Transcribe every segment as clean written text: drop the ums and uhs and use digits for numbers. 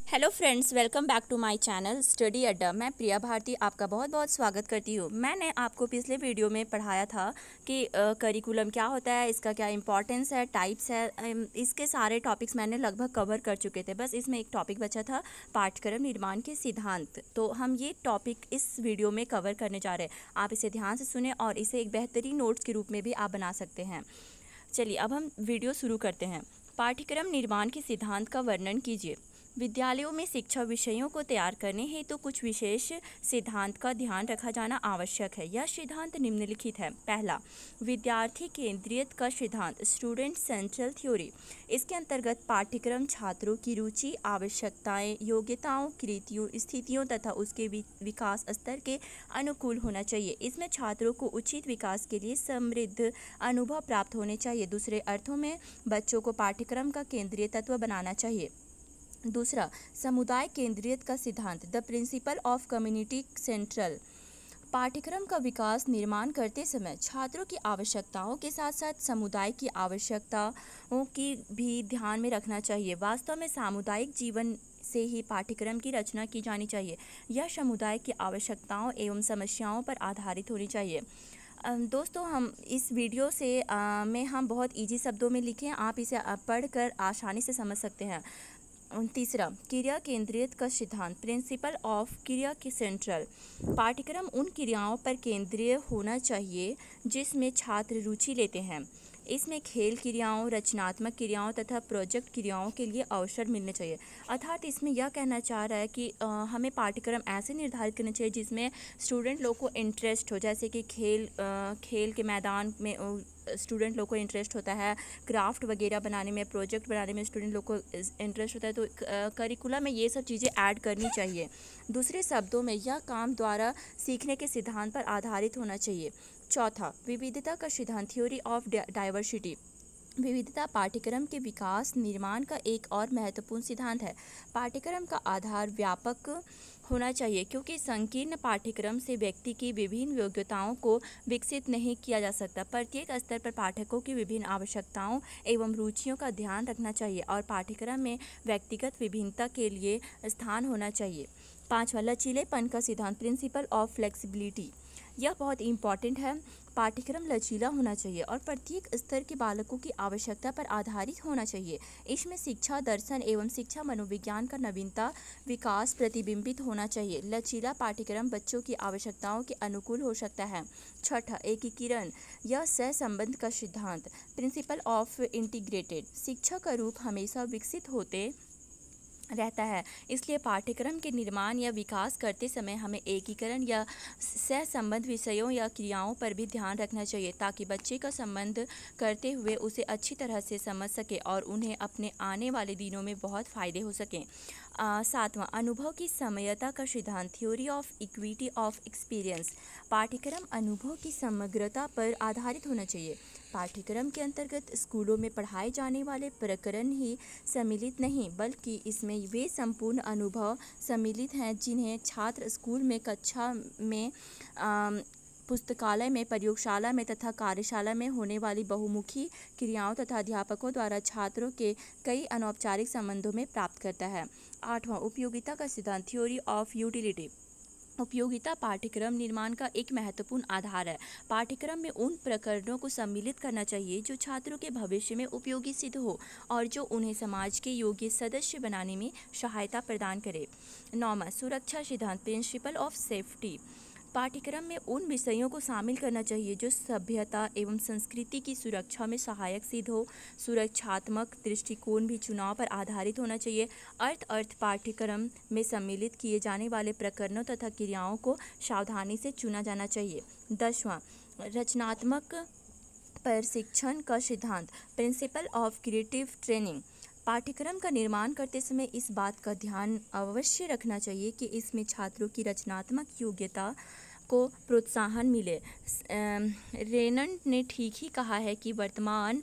Hello friends, welcome back to my channel study Adda. मैं प्रिया भारती आपका बहुत बहुत स्वागत करती हूँ। मैंने आपको पिछले वीडियो में पढ़ाया था कि करिकुलम क्या होता है, इसका क्या इंपॉर्टेंस है, टाइप्स है। इसके सारे टॉपिक्स मैंने लगभग कवर कर चुके थे। बस इसमें एक टॉपिक बचा था, पाठ्यक्रम निर्माण के सिद्धांत। तो हम ये टॉपिक इस वीडियो में कवर करने जा रहे हैं। आप इसे ध्यान से सुने और इसे एक बेहतरीन नोट्स के रूप में भी आप बना सकते हैं। चलिए अब हम वीडियो शुरू करते हैं। पाठ्यक्रम निर्माण के सिद्धांत का वर्णन कीजिए। विद्यालयों में शिक्षा विषयों को तैयार करने हेतु तो कुछ विशेष सिद्धांत का ध्यान रखा जाना आवश्यक है। यह सिद्धांत निम्नलिखित है। पहला, विद्यार्थी केंद्रित का सिद्धांत, स्टूडेंट सेंट्रल थ्योरी। इसके अंतर्गत पाठ्यक्रम छात्रों की रुचि, आवश्यकताएं, योग्यताओं, कृतियों, स्थितियों तथा उसके विकास स्तर के अनुकूल होना चाहिए। इसमें छात्रों को उचित विकास के लिए समृद्ध अनुभव प्राप्त होने चाहिए। दूसरे अर्थों में बच्चों को पाठ्यक्रम का केंद्रीय तत्व बनाना चाहिए। दूसरा, समुदाय केंद्रित का सिद्धांत, the principle of community central. पाठ्यक्रम का विकास निर्माण करते समय छात्रों की आवश्यकताओं के साथ साथ समुदाय की आवश्यकताओं की भी ध्यान में रखना चाहिए। वास्तव में सामुदायिक जीवन से ही पाठ्यक्रम की रचना की जानी चाहिए। यह समुदाय की आवश्यकताओं एवं समस्याओं पर आधारित होनी चाहिए। दोस्तों, हम इस वीडियो से में हम बहुत इजी शब्दों में लिखे हैं, आप इसे पढ़कर आसानी से समझ सकते हैं। तीसरा, क्रिया केंद्रित का सिद्धांत, प्रिंसिपल ऑफ क्रिया की सेंट्रल। पाठ्यक्रम उन क्रियाओं पर केंद्रीय होना चाहिए जिसमें छात्र रुचि लेते हैं। इसमें खेल क्रियाओं, रचनात्मक क्रियाओं तथा प्रोजेक्ट क्रियाओं के लिए अवसर मिलने चाहिए। अर्थात इसमें यह कहना चाह रहा है कि हमें पाठ्यक्रम ऐसे निर्धारित करना चाहिए जिसमें स्टूडेंट लोग को इंटरेस्ट हो। जैसे कि खेल के मैदान में स्टूडेंट लोग को इंटरेस्ट होता है, क्राफ्ट वगैरह बनाने में, प्रोजेक्ट बनाने में स्टूडेंट लोग को इंटरेस्ट होता है। तो करिकुलम में ये सब चीज़ें ऐड करनी चाहिए। दूसरे शब्दों में यह काम द्वारा सीखने के सिद्धांत पर आधारित होना चाहिए। चौथा, विविधता का सिद्धांत, थ्योरी ऑफ डाइवर्सिटी। विविधता पाठ्यक्रम के विकास निर्माण का एक और महत्वपूर्ण सिद्धांत है। पाठ्यक्रम का आधार व्यापक होना चाहिए क्योंकि संकीर्ण पाठ्यक्रम से व्यक्ति की विभिन्न योग्यताओं को विकसित नहीं किया जा सकता। प्रत्येक स्तर पर पाठकों की विभिन्न आवश्यकताओं एवं रुचियों का ध्यान रखना चाहिए और पाठ्यक्रम में व्यक्तिगत विभिन्नता के लिए स्थान होना चाहिए। पांचवा, लचीलेपन का सिद्धांत, प्रिंसिपल ऑफ फ्लेक्सिबिलिटी। यह बहुत इम्पॉर्टेंट है। पाठ्यक्रम लचीला होना चाहिए और प्रत्येक स्तर के बालकों की आवश्यकता पर आधारित होना चाहिए। इसमें शिक्षा दर्शन एवं शिक्षा मनोविज्ञान का नवीनता विकास प्रतिबिंबित होना चाहिए। लचीला पाठ्यक्रम बच्चों की आवश्यकताओं के अनुकूल हो सकता है। छठा, एकीकरण, यह सहसंबंध का सिद्धांत, प्रिंसिपल ऑफ इंटीग्रेटेड। शिक्षा का रूप हमेशा विकसित होते रहता है, इसलिए पाठ्यक्रम के निर्माण या विकास करते समय हमें एकीकरण या सहसंबंध विषयों या क्रियाओं पर भी ध्यान रखना चाहिए ताकि बच्चे का संबंध करते हुए उसे अच्छी तरह से समझ सके और उन्हें अपने आने वाले दिनों में बहुत फ़ायदे हो सकें। सातवां, अनुभव की समयता का सिद्धांत, theory of equity of experience. पाठ्यक्रम अनुभव की समग्रता पर आधारित होना चाहिए। पाठ्यक्रम के अंतर्गत स्कूलों में पढ़ाए जाने वाले प्रकरण ही सम्मिलित नहीं बल्कि इसमें वे संपूर्ण अनुभव सम्मिलित हैं जिन्हें छात्र स्कूल में, कक्षा में, पुस्तकालय में, प्रयोगशाला में तथा कार्यशाला में होने वाली बहुमुखी क्रियाओं तथा अध्यापकों द्वारा छात्रों के कई अनौपचारिक संबंधों में प्राप्त करता है। आठवां, उपयोगिता का सिद्धांत, थ्योरी ऑफ यूटिलिटी। उपयोगिता पाठ्यक्रम निर्माण का एक महत्वपूर्ण आधार है। पाठ्यक्रम में उन प्रकरणों को सम्मिलित करना चाहिए जो छात्रों के भविष्य में उपयोगी सिद्ध हो और जो उन्हें समाज के योग्य सदस्य बनाने में सहायता प्रदान करे। नौवां, सुरक्षा सिद्धांत, प्रिंसिपल ऑफ सेफ्टी। पाठ्यक्रम में उन विषयों को शामिल करना चाहिए जो सभ्यता एवं संस्कृति की सुरक्षा में सहायक सिद्ध हो। सुरक्षात्मक दृष्टिकोण भी चुनाव पर आधारित होना चाहिए। अर्थ पाठ्यक्रम में सम्मिलित किए जाने वाले प्रकरणों तथा क्रियाओं को सावधानी से चुना जाना चाहिए। 10वां, रचनात्मक प्रशिक्षण का सिद्धांत, प्रिंसिपल ऑफ क्रिएटिव ट्रेनिंग। पाठ्यक्रम का निर्माण करते समय इस बात का ध्यान अवश्य रखना चाहिए कि इसमें छात्रों की रचनात्मक योग्यता को प्रोत्साहन मिले। रेनल्ड ने ठीक ही कहा है कि वर्तमान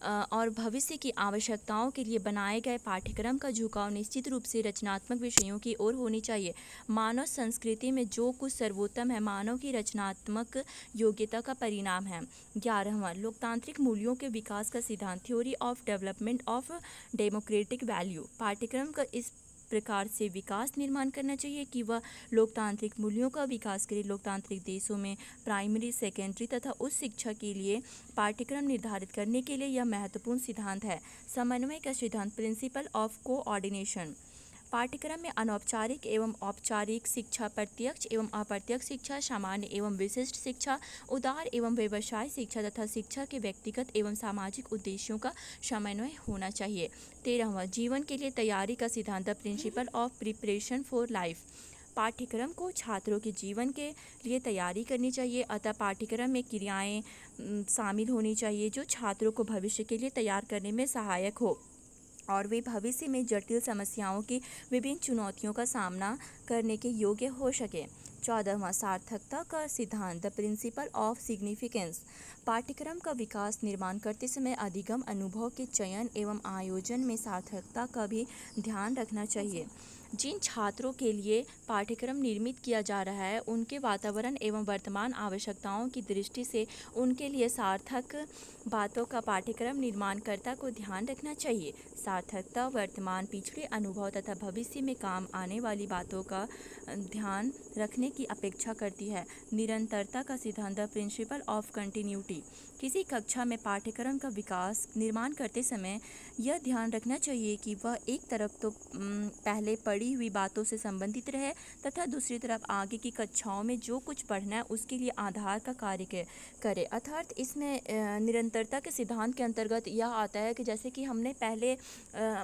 और भविष्य की आवश्यकताओं के लिए बनाए गए पाठ्यक्रम का झुकाव निश्चित रूप से रचनात्मक विषयों की ओर होनी चाहिए। मानव संस्कृति में जो कुछ सर्वोत्तम है मानव की रचनात्मक योग्यता का परिणाम है। 11वां, लोकतांत्रिक मूल्यों के विकास का सिद्धांत, theory of development of democratic value. पाठ्यक्रम का इस प्रकार से विकास निर्माण करना चाहिए कि वह लोकतांत्रिक मूल्यों का विकास करे। लोकतांत्रिक देशों में प्राइमरी, सेकेंडरी तथा उच्च शिक्षा के लिए पाठ्यक्रम निर्धारित करने के लिए यह महत्वपूर्ण सिद्धांत है। समन्वय का सिद्धांत, प्रिंसिपल ऑफ कोऑर्डिनेशन। पाठ्यक्रम में अनौपचारिक एवं औपचारिक शिक्षा, प्रत्यक्ष एवं अप्रत्यक्ष शिक्षा, सामान्य एवं विशिष्ट शिक्षा, उदार एवं व्यवसाय शिक्षा तथा शिक्षा के व्यक्तिगत एवं सामाजिक उद्देश्यों का समन्वय होना चाहिए। 13वां, जीवन के लिए तैयारी का सिद्धांत, the principle of preparation for life. पाठ्यक्रम को छात्रों के जीवन के लिए तैयारी करनी चाहिए, अतः पाठ्यक्रम में क्रियाएं शामिल होनी चाहिए जो छात्रों को भविष्य के लिए तैयार करने में सहायक हो और वे भविष्य में जटिल समस्याओं की विभिन्न चुनौतियों का सामना करने के योग्य हो सके। 14वां, सार्थकता का सिद्धांत, द प्रिंसिपल ऑफ सिग्निफिकेंस। पाठ्यक्रम का विकास निर्माण करते समय अधिगम अनुभव के चयन एवं आयोजन में सार्थकता का भी ध्यान रखना चाहिए। जिन छात्रों के लिए पाठ्यक्रम निर्मित किया जा रहा है उनके वातावरण एवं वर्तमान आवश्यकताओं की दृष्टि से उनके लिए सार्थक बातों का पाठ्यक्रम निर्माणकर्ता को ध्यान रखना चाहिए। सार्थकता वर्तमान, पिछले अनुभव तथा भविष्य में काम आने वाली बातों का ध्यान रखने की अपेक्षा करती है। निरंतरता का सिद्धांत, द प्रिंसिपल ऑफ कंटिन्यूटी। किसी कक्षा में पाठ्यक्रम का विकास निर्माण करते समय यह ध्यान रखना चाहिए कि वह एक तरफ तो पहले पढ़ी हुई बातों से संबंधित रहे तथा दूसरी तरफ आगे की कक्षाओं में जो कुछ पढ़ना है उसके लिए आधार का कार्य करे। अर्थात इसमें निरंतरता के सिद्धांत के अंतर्गत यह आता है कि जैसे कि हमने पहले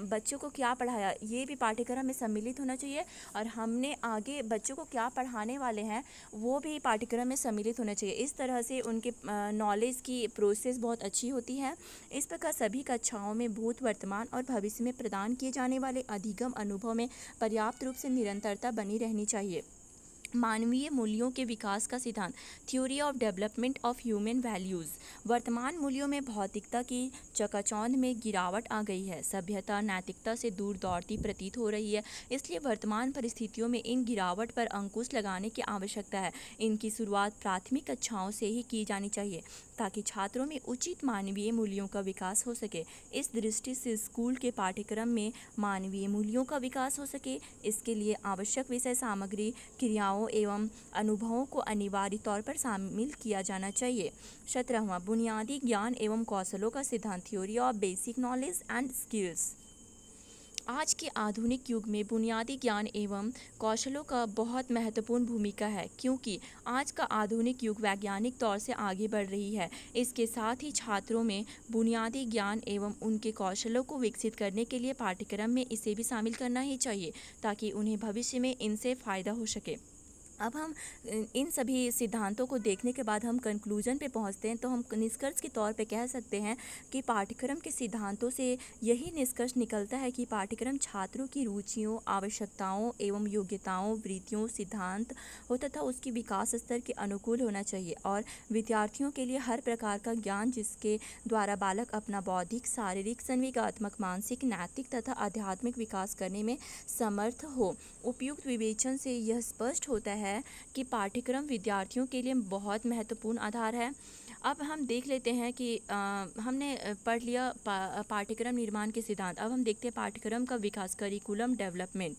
बच्चों को क्या पढ़ाया ये भी पाठ्यक्रम में सम्मिलित होना चाहिए और हमने आगे बच्चों को क्या पढ़ाने वाले हैं वो भी पाठ्यक्रम में सम्मिलित होना चाहिए। इस तरह से उनके नॉलेज की प्रोसेस बहुत अच्छी होती है। इस प्रकार सभी कक्षाओं में भूत, वर्तमान और भविष्य में प्रदान किए जाने वाले अधिगम अनुभव में पर्याप्त रूप से निरंतरता बनी रहनी चाहिए। मानवीय मूल्यों के विकास का सिद्धांत, theory of development of human values. वर्तमान मूल्यों में भौतिकता की चकाचौंध में गिरावट आ गई है। सभ्यता नैतिकता से दूर दौड़ती प्रतीत हो रही है, इसलिए वर्तमान परिस्थितियों में इन गिरावट पर अंकुश लगाने की आवश्यकता है। इनकी शुरुआत प्राथमिक कक्षाओं से ही की जानी चाहिए ताकि छात्रों में उचित मानवीय मूल्यों का विकास हो सके। इस दृष्टि से स्कूल के पाठ्यक्रम में मानवीय मूल्यों का विकास हो सके, इसके लिए आवश्यक विषय सामग्री, क्रियाओं एवं अनुभवों को अनिवार्य तौर पर शामिल किया जाना चाहिए। 17वां, बुनियादी ज्ञान एवं कौशलों का सिद्धांत, theory of basic knowledge and skills. आज के आधुनिक युग में बुनियादी ज्ञान एवं कौशलों का बहुत महत्वपूर्ण भूमिका है क्योंकि आज का आधुनिक युग वैज्ञानिक तौर से आगे बढ़ रही है। इसके साथ ही छात्रों में बुनियादी ज्ञान एवं उनके कौशलों को विकसित करने के लिए पाठ्यक्रम में इसे भी शामिल करना ही चाहिए ताकि उन्हें भविष्य में इनसे फ़ायदा हो सके। अब हम इन सभी सिद्धांतों को देखने के बाद हम कंक्लूजन पे पहुंचते हैं तो हम निष्कर्ष के तौर पे कह सकते हैं कि पाठ्यक्रम के सिद्धांतों से यही निष्कर्ष निकलता है कि पाठ्यक्रम छात्रों की रुचियों, आवश्यकताओं एवं योग्यताओं, वृत्तियों, सिद्धांत हो तथा उसकी विकास स्तर के अनुकूल होना चाहिए और विद्यार्थियों के लिए हर प्रकार का ज्ञान जिसके द्वारा बालक अपना बौद्धिक, शारीरिक, संवेगात्मक, मानसिक, नैतिक तथा आध्यात्मिक विकास करने में समर्थ हो। उपयुक्त विवेचन से यह स्पष्ट होता है कि पाठ्यक्रम विद्यार्थियों के लिए बहुत महत्वपूर्ण आधार है। अब हम देख लेते हैं कि हमने पढ़ लिया पाठ्यक्रम निर्माण के सिद्धांत। अब हम देखते हैं पाठ्यक्रम का विकास, करिकुलम डेवलपमेंट।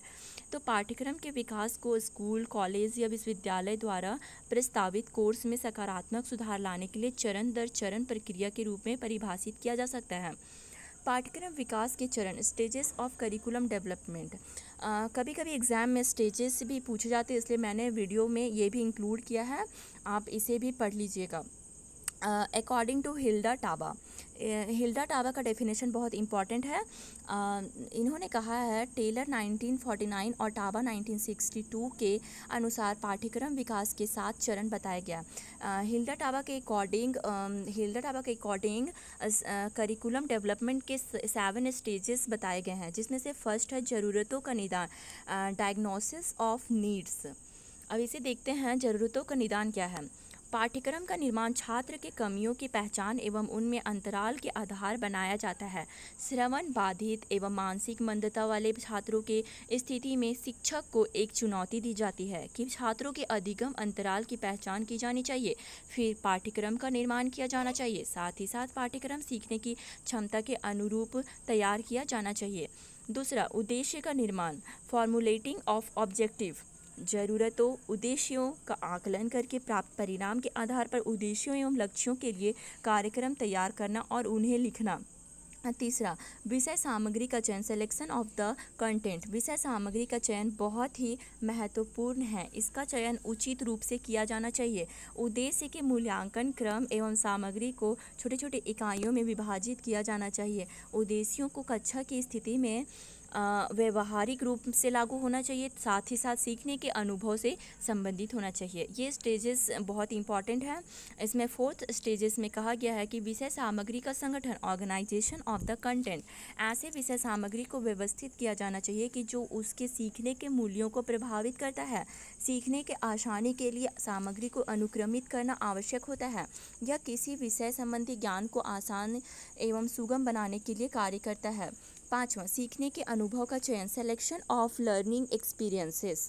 तो पाठ्यक्रम के विकास को स्कूल, कॉलेज या विश्वविद्यालय द्वारा प्रस्तावित कोर्स में सकारात्मक सुधार लाने के लिए चरण दर चरण प्रक्रिया के रूप में परिभाषित किया जा सकता है। पाठ्यक्रम विकास के चरण, स्टेजेस ऑफ करिकुलम डेवलपमेंट। कभी कभी एग्ज़ाम में स्टेजेस भी पूछे जाते हैं, इसलिए मैंने वीडियो में ये भी इंक्लूड किया है, आप इसे भी पढ़ लीजिएगा। According to Hilda Taba, Hilda Taba का डेफिनेशन बहुत इंपॉर्टेंट है। इन्होंने कहा है टेलर 1949 और टाबा 1962 के अनुसार पाठ्यक्रम विकास के 7 चरण बताया गया। हिल्डा टाबा के अकॉर्डिंग करिकुलम डेवलपमेंट के 7 स्टेजेस बताए गए हैं, जिसमें से फर्स्ट है ज़रूरतों का निदान, डायग्नोसिस ऑफ नीड्स। अब इसे देखते हैं, ज़रूरतों का निदान क्या है। पाठ्यक्रम का निर्माण छात्र के कमियों की पहचान एवं उनमें अंतराल के आधार बनाया जाता है। श्रवण बाधित एवं मानसिक मंदता वाले छात्रों के स्थिति में शिक्षक को एक चुनौती दी जाती है कि छात्रों के अधिगम अंतराल की पहचान की जानी चाहिए, फिर पाठ्यक्रम का निर्माण किया जाना चाहिए। साथ ही साथ पाठ्यक्रम सीखने की क्षमता के अनुरूप तैयार किया जाना चाहिए। दूसरा, उद्देश्य का निर्माण, फॉर्मुलेटिंग ऑफ ऑब्जेक्टिव, ज़रूरतों उद्देश्यों का आकलन करके प्राप्त परिणाम के आधार पर उद्देश्यों एवं लक्ष्यों के लिए कार्यक्रम तैयार करना और उन्हें लिखना। तीसरा, विषय सामग्री का चयन, सिलेक्शन ऑफ द कंटेंट, विषय सामग्री का चयन बहुत ही महत्वपूर्ण है। इसका चयन उचित रूप से किया जाना चाहिए। उद्देश्य के मूल्यांकन क्रम एवं सामग्री को छोटे छोटे इकाइयों में विभाजित किया जाना चाहिए। उद्देश्यों को कक्षा की स्थिति में व्यवहारिक रूप से लागू होना चाहिए, साथ ही साथ सीखने के अनुभव से संबंधित होना चाहिए। ये स्टेजेस बहुत इंपॉर्टेंट है। इसमें 4th स्टेजेस में कहा गया है कि विषय सामग्री का संगठन, ऑर्गेनाइजेशन ऑफ द कंटेंट, ऐसे विषय सामग्री को व्यवस्थित किया जाना चाहिए कि जो उसके सीखने के मूल्यों को प्रभावित करता है। सीखने के आसानी के लिए सामग्री को अनुक्रमित करना आवश्यक होता है। यह किसी विषय संबंधी ज्ञान को आसान एवं सुगम बनाने के लिए कार्य करता है। 5वां, सीखने के अनुभव का चयन, सिलेक्शन ऑफ लर्निंग एक्सपीरियंसेस,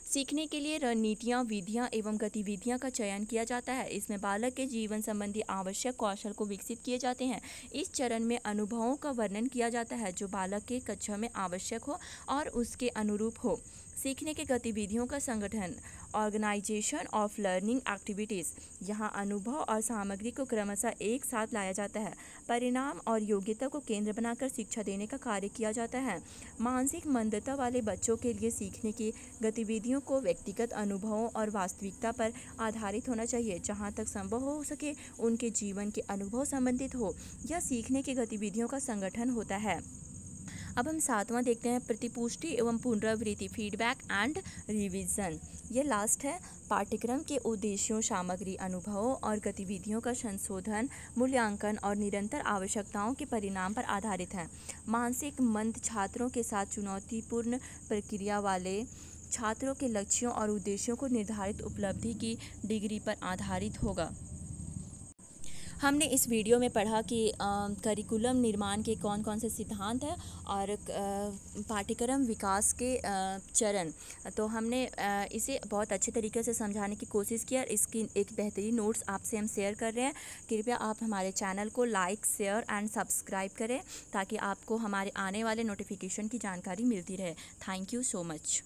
सीखने के लिए रणनीतियाँ, विधियाँ एवं गतिविधियाँ का चयन किया जाता है। इसमें बालक के जीवन संबंधी आवश्यक कौशल को विकसित किए जाते हैं। इस चरण में अनुभवों का वर्णन किया जाता है जो बालक के कक्षा में आवश्यक हो और उसके अनुरूप हो। सीखने के गतिविधियों का संगठन, ऑर्गेनाइजेशन ऑफ लर्निंग एक्टिविटीज़, यहाँ अनुभव और सामग्री को क्रमशः एक साथ लाया जाता है। परिणाम और योग्यता को केंद्र बनाकर शिक्षा देने का कार्य किया जाता है। मानसिक मंदता वाले बच्चों के लिए सीखने की गतिविधियों को व्यक्तिगत अनुभवों और वास्तविकता पर आधारित होना चाहिए। जहाँ तक संभव हो सके उनके जीवन के अनुभव संबंधित हो। यह सीखने की गतिविधियों का संगठन होता है। अब हम 7वां देखते हैं, प्रतिपुष्टि एवं पुनरावृत्ति, फीडबैक एंड रिवीजन। ये लास्ट है। पाठ्यक्रम के उद्देश्यों, सामग्री, अनुभवों और गतिविधियों का संशोधन, मूल्यांकन और निरंतर आवश्यकताओं के परिणाम पर आधारित है। मानसिक मंद छात्रों के साथ चुनौतीपूर्ण प्रक्रिया वाले छात्रों के लक्ष्यों और उद्देश्यों को निर्धारित उपलब्धि की डिग्री पर आधारित होगा। हमने इस वीडियो में पढ़ा कि करिकुलम निर्माण के कौन कौन से सिद्धांत हैं और पाठ्यक्रम विकास के चरण। तो हमने इसे बहुत अच्छे तरीके से समझाने की कोशिश की और इसकी एक बेहतरीन नोट्स आपसे हम शेयर कर रहे हैं। कृपया आप हमारे चैनल को लाइक, शेयर एंड सब्सक्राइब करें ताकि आपको हमारे आने वाले नोटिफिकेशन की जानकारी मिलती रहे। Thank you so much.